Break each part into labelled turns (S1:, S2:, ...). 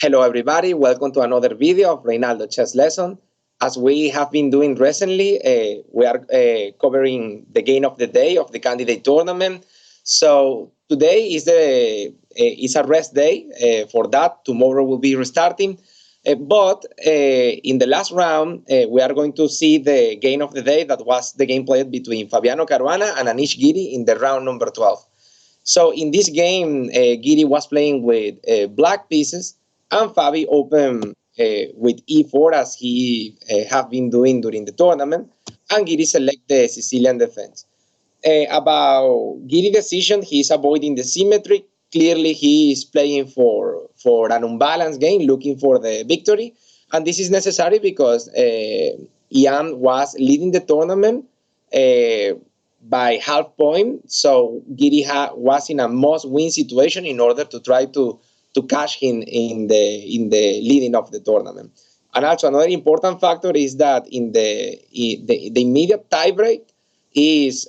S1: Hello, everybody. Welcome to another video of Reinaldo chess lesson. As we have been doing recently, we are covering the game of the day of the candidate tournament. So today is a rest day for that. Tomorrow will be restarting. But in the last round, we are going to see the game of the day that was the game played between Fabiano Caruana and Anish Giri in the round number 12. So in this game, Giri was playing with black pieces, and Fabi opened with e4 as he have been doing during the tournament, and Giri select the Sicilian defense. About Giri decision, he's avoiding the symmetry. Clearly, he is playing for an unbalanced game, looking for the victory, and this is necessary because Ian was leading the tournament. By half point. So Giri was in a must-win situation in order to try to cash in the leading of the tournament. And also another important factor is that in the immediate tiebreak is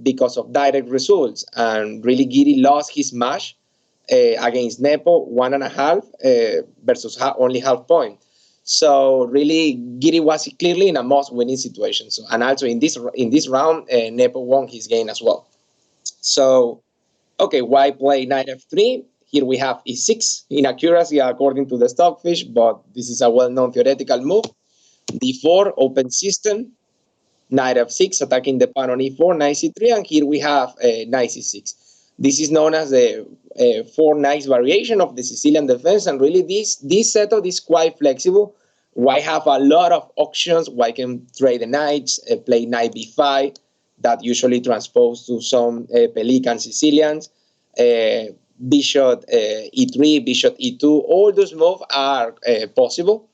S1: because of direct results, and really Giri lost his match against Nepo 1.5 versus only half point. So really, Giri was clearly in a must-winning situation. So, and also in this round, Nepo won his game as well. So, okay, why play knight f3? Here we have e6 inaccuracy according to the stockfish, but this is a well-known theoretical move. d4 open system, knight f6 attacking the pawn on e4, knight c3, and here we have knight c6. This is known as the four knights variation of the Sicilian defense, and really this setup is quite flexible. Why have a lot of options? Why can trade the knights, play knight b5, that usually transpose to some Pelican Sicilians, bishop e3, bishop e2. All those moves are possible.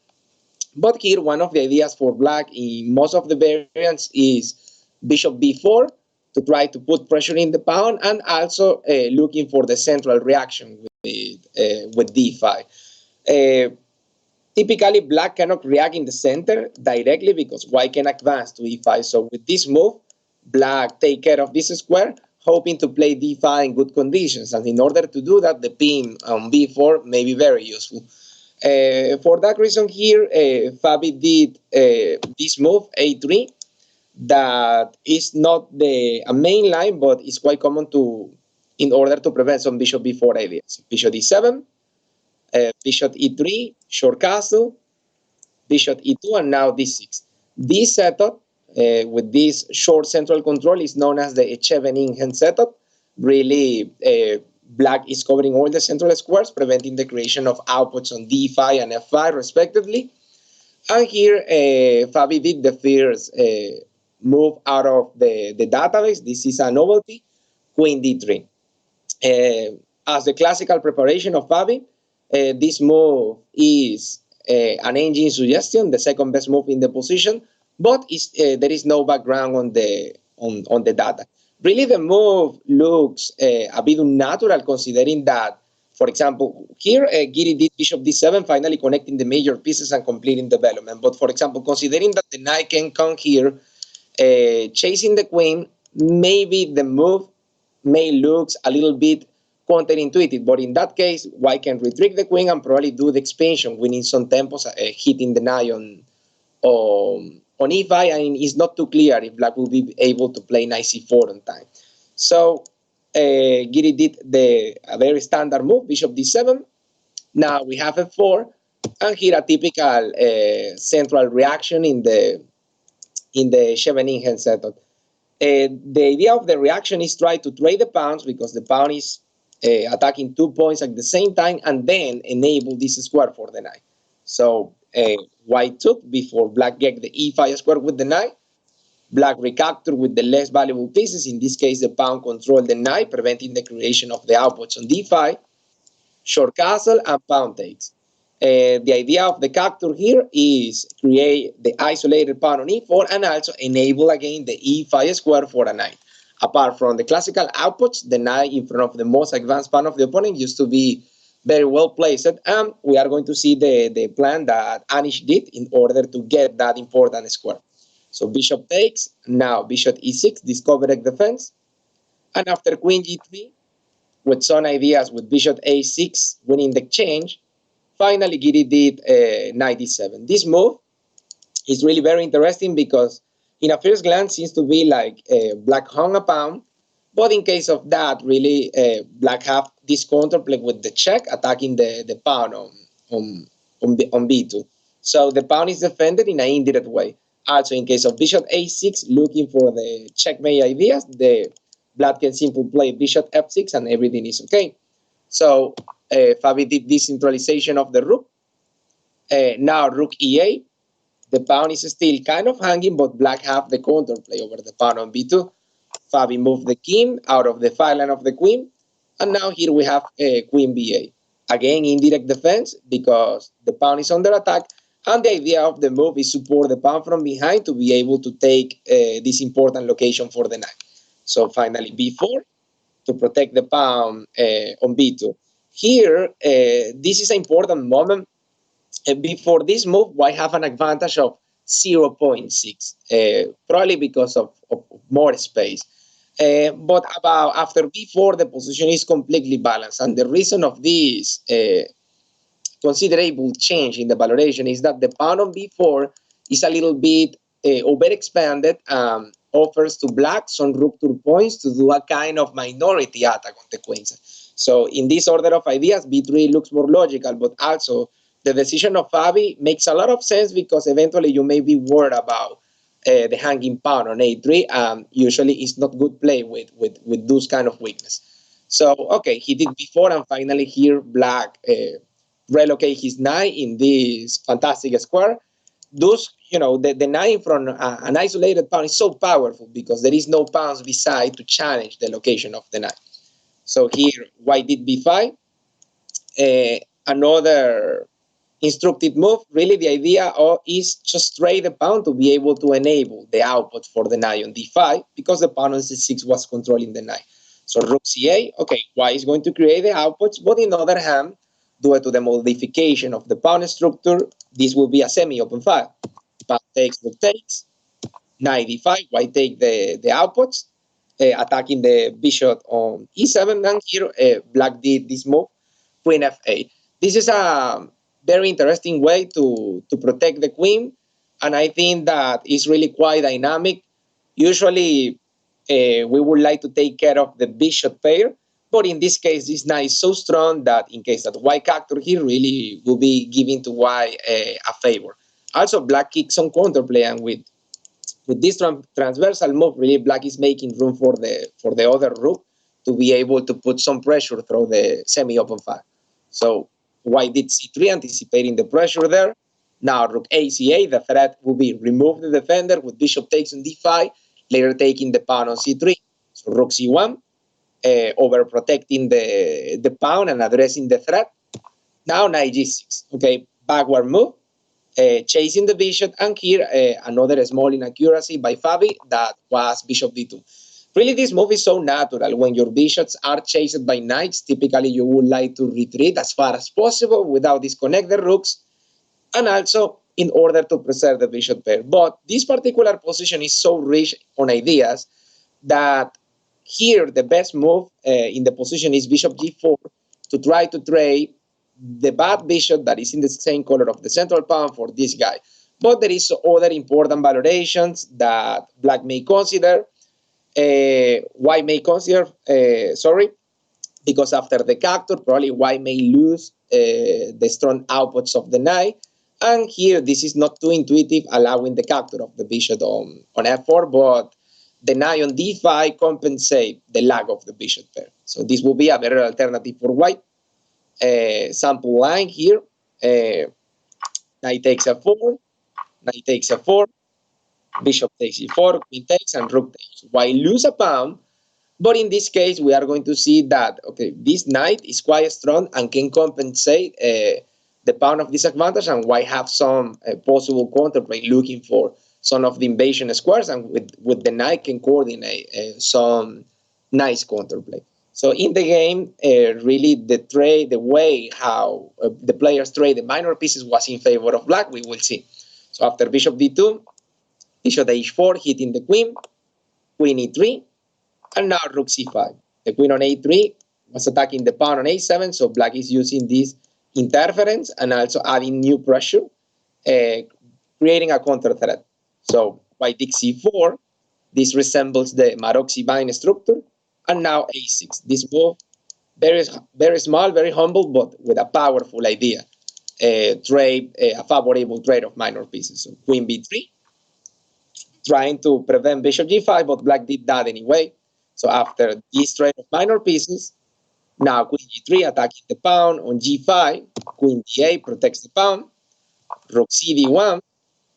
S1: But here, one of the ideas for black in most of the variants is bishop b4 to try to put pressure in the pawn, and also looking for the central reaction with d5. Typically, black cannot react in the center directly because white can advance to e5. So with this move, black take care of this square, hoping to play d5 in good conditions. And in order to do that, the pin on b4 may be very useful. For that reason here, Fabi did this move, a3, that is not a main line, but it's quite common in order to prevent some bishop b4 ideas. Bishop d7, bishop e3, short castle, bishop e2, and now d6. This setup with this short central control is known as the Scheveningen setup. Really, black is covering all the central squares, preventing the creation of outputs on d5 and f5 respectively. And here, Fabi did the first move out of the database. This is a novelty, queen d3. As the classical preparation of Fabi, this move is an engine suggestion, the second best move in the position, but there is no background on the data. Really, the move looks a bit unnatural considering that, for example, here Giri did bishop d7, finally connecting the major pieces and completing development. But for example, considering that the knight can come here, chasing the queen, maybe the move may look a little bit counterintuitive, but in that case, white can retrieve the queen and probably do the expansion, winning some tempos, hitting the knight on e5, and it's not too clear if black will be able to play knight c4 on time. So Giri did a very standard move, bishop d7. Now we have f4, and here a typical central reaction in the Scheveningen setup. The idea of the reaction is try to trade the pawns because the pawn is attacking 2 points at the same time, and then enable this square for the knight. So white took before black get the e5 square with the knight. Black recaptured with the less valuable pieces. In this case, the pawn controlled the knight, preventing the creation of the outputs on d5. Short castle and pawn takes. The idea of the capture here is create the isolated pawn on e4 and also enable again the e5 square for a knight. Apart from the classical outputs, the knight in front of the most advanced pawn of the opponent used to be very well placed, and we are going to see the plan that Anish did in order to get that important square. So bishop takes, now bishop e6, discovered defense, and after queen g3, with some ideas with bishop a6 winning the exchange, Finally, Giri did knight d7. This move is really very interesting because in a first glance seems to be like black hung a pawn, but in case of that, really black have this counterplay with the check attacking the pawn on b2. So the pawn is defended in an indirect way. Also, in case of bishop a6, looking for the checkmate ideas, the black can simply play bishop f6 and everything is okay. So Fabi did this centralization of the rook. Now rook e8. The pawn is still kind of hanging, but black have the counterplay over the pawn on b2. Fabi moved the king out of the file line of the queen. And now here we have queen b8. Again, indirect defense because the pawn is under attack. And the idea of the move is support the pawn from behind to be able to take this important location for the knight. So finally b4 to protect the pawn on b2. Here, this is an important moment. Before this move, white have an advantage of 0.6, probably because of more space. But about after b4, the position is completely balanced. And the reason of this considerable change in the valoration is that the pawn on b4 is a little bit overexpanded, offers to black some rupture points to do a kind of minority attack on the queen side. So in this order of ideas, b3 looks more logical, but also the decision of Fabi makes a lot of sense because eventually you may be worried about the hanging pawn on a3. Usually it's not good play with those kind of weakness. So, okay, he did before, and finally here black relocate his knight in this fantastic square. Those, the knight from an isolated pawn is so powerful because there is no pawns beside to challenge the location of the knight. So here, white did b5. Another instructive move, really the idea is just trade the pawn to be able to enable the output for the knight on d5 because the pawn on c6 was controlling the knight. So rook c8, okay, white is going to create the outputs, but on the other hand, due to the modification of the pawn structure, this will be a semi-open file. Pawn takes, rook takes, knight d5, white take the outputs, attacking the bishop on e7, and here black did this move, queen f8. This is a very interesting way to protect the queen, and I think that is really quite dynamic. Usually, we would like to take care of the bishop pair, but in this case, this knight is so strong that in case that white capture here, really will be giving to white a favor. Also, black kicks on counterplay, and with this transversal move, really black is making room for the other rook to be able to put some pressure through the semi-open file. So white did c3, anticipating the pressure there. Now rook a c8, the threat will be remove the defender with bishop takes on d5, later taking the pawn on c3. So rook c1, overprotecting the pawn and addressing the threat. Now knight g6, okay, backward move, chasing the bishop, and here another small inaccuracy by Fabi that was bishop d2. Really, this move is so natural. When your bishops are chased by knights, typically you would like to retreat as far as possible without disconnect the rooks, and also in order to preserve the bishop pair. But this particular position is so rich on ideas that here the best move in the position is bishop g4 to try to trade the bad bishop that is in the same color of the central pawn for this guy. But there is other important valorations that black may consider. White may consider, because after the capture, probably white may lose the strong outputs of the knight. And here, this is not too intuitive, allowing the capture of the bishop on f4, but the knight on d5 compensate the lack of the bishop pair. So this will be a better alternative for white. Sample line here, knight takes f4, knight takes f4, bishop takes e4, queen takes, and rook takes. White lose a pawn, but in this case, we are going to see that, okay, this knight is quite strong and can compensate the pawn of disadvantage, and white have some possible counterplay looking for some of the invasion squares, and with the knight can coordinate some nice counterplay. So in the game, really the way how the players trade the minor pieces was in favor of black, we will see. So after bishop d2, bishop h4, hitting the queen, queen e3, and now rook c5. The queen on a3 was attacking the pawn on a7, so black is using this interference and also adding new pressure, uh, creating a counter threat. So white takes c4, this resembles the Maroczy-Vine structure, and now a6. This move, very, very small, very humble, but with a powerful idea. Trade a favorable trade of minor pieces. So queen b3, trying to prevent bishop g5, but black did that anyway. So after this trade of minor pieces, now queen g3 attacking the pawn on g5, queen d8 protects the pawn, rook cd1,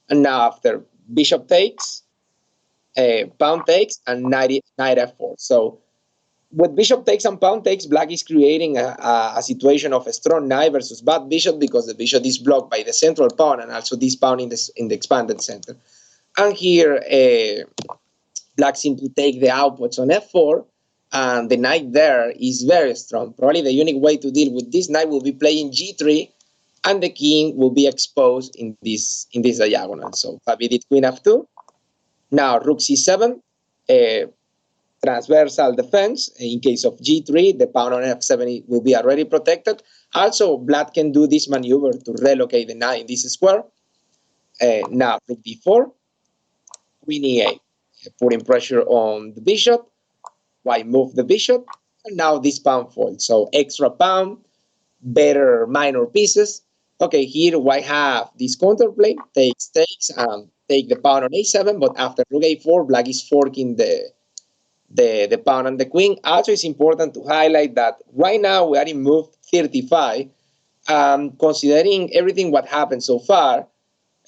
S1: and now after bishop takes, pawn takes, and knight f4. So with bishop takes and pawn takes, black is creating a situation of a strong knight versus bad bishop because the bishop is blocked by the central pawn and also this pawn in the expanded center. And here, black simply take the outputs on f4, and the knight there is very strong. Probably the unique way to deal with this knight will be playing g3, and the king will be exposed in this diagonal. So Fabi did queen f2. Now rook c7, transversal defense. In case of g3, the pawn on f7 will be already protected. Also, black can do this maneuver to relocate the knight in this square. Now rook d4, queen e8, putting pressure on the bishop. White move the bishop, and now this pawn falls. So extra pawn, better minor pieces. Okay, here white have this counterplay, takes, and take the pawn on a7, but after rook a4, black is forking the pawn and the queen. Also, it's important to highlight that right now we are in move 35. Considering everything what happened so far,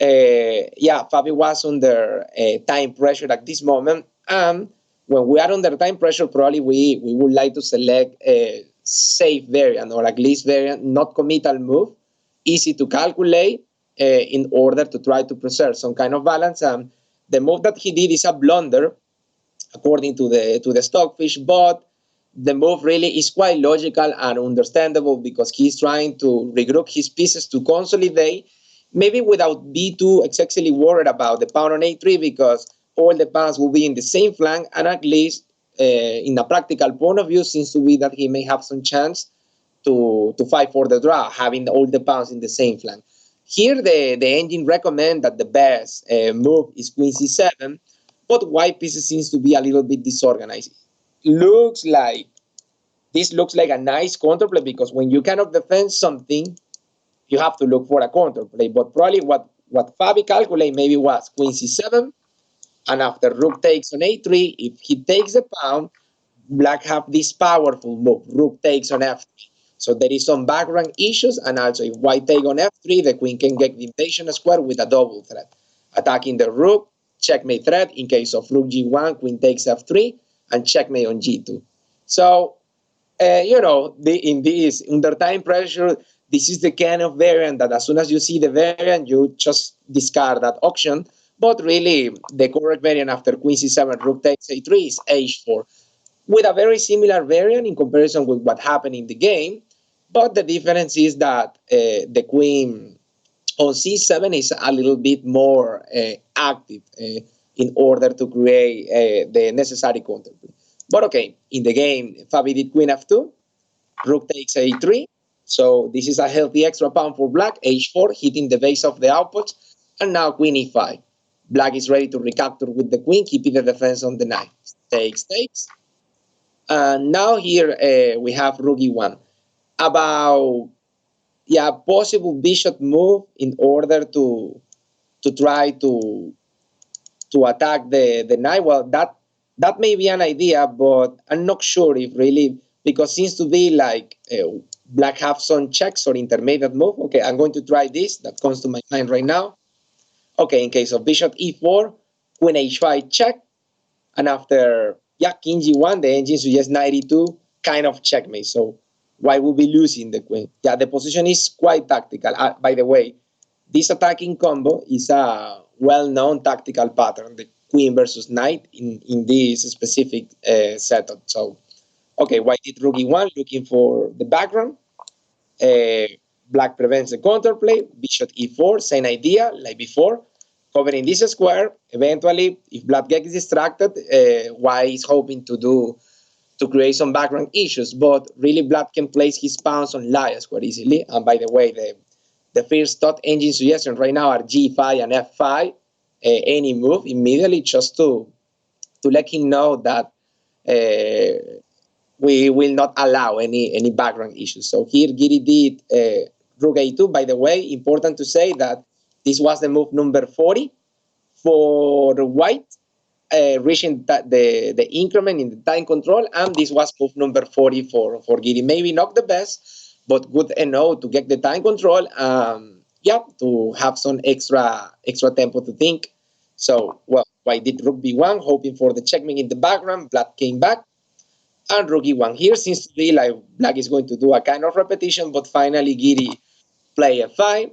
S1: yeah, Fabi was under time pressure at this moment. And when we are under time pressure, probably we would like to select a safe variant or at least variant, not committal move, easy to calculate in order to try to preserve some kind of balance. The move that he did is a blunder, according to the stockfish, but the move really is quite logical and understandable because he's trying to regroup his pieces to consolidate, maybe without be too excessively worried about the pawn on a3 because all the pawns will be in the same flank, and at least in a practical point of view seems to be that he may have some chance to fight for the draw, having all the pawns in the same flank. Here the engine recommend that the best move is queen c7, but white pieces seems to be a little bit disorganized. This looks like a nice counterplay because when you cannot defend something, you have to look for a counterplay. But probably what Fabi calculated maybe was queen c7, and after rook takes on a3, if he takes the pawn, black have this powerful move, rook takes on f3. So there is some background issues, and also if white take on f3, the queen can get the invasion square with a double threat, attacking the rook, checkmate threat in case of rook g1, queen takes f3, and checkmate on g2. So, in this, under time pressure, this is the kind of variant that as soon as you see the variant, you just discard that option. But really, the correct variant after queen c7, rook takes a3 is h4, with a very similar variant in comparison with what happened in the game. But the difference is that the queen on c7 is a little bit more active in order to create the necessary counterplay. But okay, in the game, Fabi did queen f2, rook takes a3. So this is a healthy extra pawn for black, h4, hitting the base of the outputs. And now queen e5. Black is ready to recapture with the queen, keeping the defense on the knight. Takes. And now here we have rook e1. About possible bishop move in order to try to attack the knight. Well, that may be an idea, but I'm not sure if really, because seems to be like black have some checks or intermediate move. Okay, I'm going to try this. That comes to my mind right now. Okay, in case of bishop e4, queen h5 check, and after king g1, the engine suggests knight e2, kind of checkmate. So white will be losing the queen. Yeah, the position is quite tactical. By the way, this attacking combo is a well-known tactical pattern, the queen versus knight in this specific setup. So, okay, white did rook e1, looking for the background. Black prevents the counterplay. Bishop e4, same idea like before, covering this square. Eventually, if black gets distracted, white is hoping to to create some background issues. But really, Black can place his pawns on Lias quite easily. And by the way, the first thought engine suggestions right now are G5 and F5. Any move immediately, just to let him know that we will not allow any background issues. So here Giri did Rook A2. By the way, important to say that this was the move number 40 for White, reaching the increment in the time control, and this was move number 40 for Giri. Maybe not the best, but good enough to get the time control. Yeah, to have some extra tempo to think. So, well, White did Rook B1, hoping for the checkmate in the background. Black came back, and Rook E1. Here seems to be like Black is going to do a kind of repetition, but finally Giri play F5,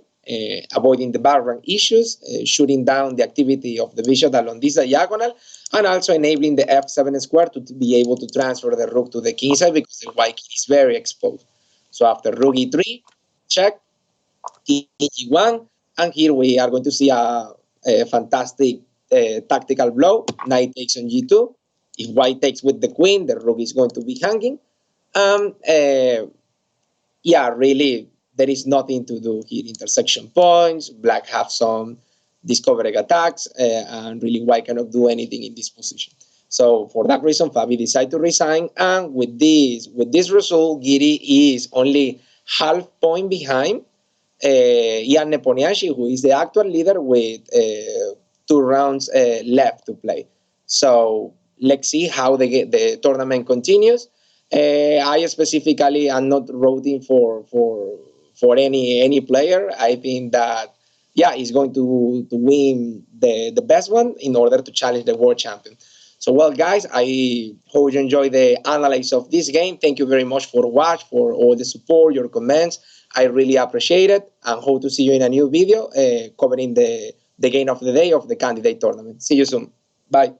S1: avoiding the background issues, shooting down the activity of the bishop along this diagonal, and also enabling the F7 square to be able to transfer the rook to the king side because the white king is very exposed. So after Rook E3, check, King G1, and here we are going to see a fantastic tactical blow. Knight takes on G2. If White takes with the queen, the rook is going to be hanging. Yeah, really, there is nothing to do here. Intersection points. Black have some discovering attacks, and really White cannot do anything in this position. So for that reason, Fabi decided to resign, and with this result, Giri is only half point behind Jan Nepomniachtchi, who is the actual leader with 2 rounds left to play. So let's see how the tournament continues. I specifically am not rooting for any player. I think that he's going to win the best one in order to challenge the world champion. So well, guys, I hope you enjoy the analysis of this game. Thank you very much for watching, for all the support, your comments. I really appreciate it, and hope to see you in a new video covering the game of the day of the candidate tournament. See you soon. Bye.